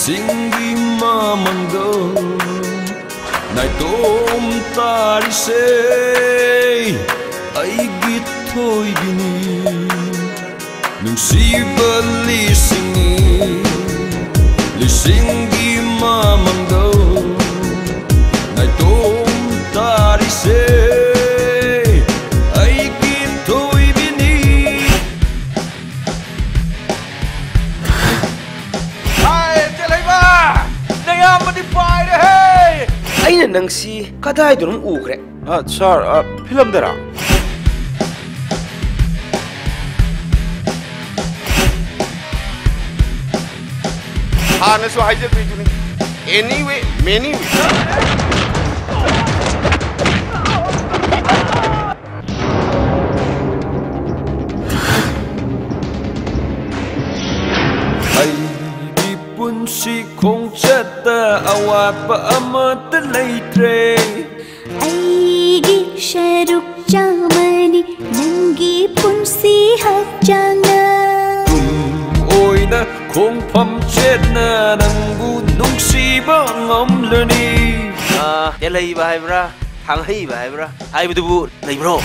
Lisingi mamanggo Nai tom tari say Ay gitoy bini Nung siba lisingi Lisingi mamanggo Nai tom tari say Ay gitoy bini Hai TELHEIBA Nayam madipay de hey Aina nang si kadai dunum ukre sir film dara Hanasu haijak bijuni anyway many Punsi kong chata awat pa amata laitre Aigi sharuk jamani nangi punsi hajana Oi na kong pam chet na nangu nung si ba ngom lani TELHEIBA haibra TELHEIBA haibra haibudu leibro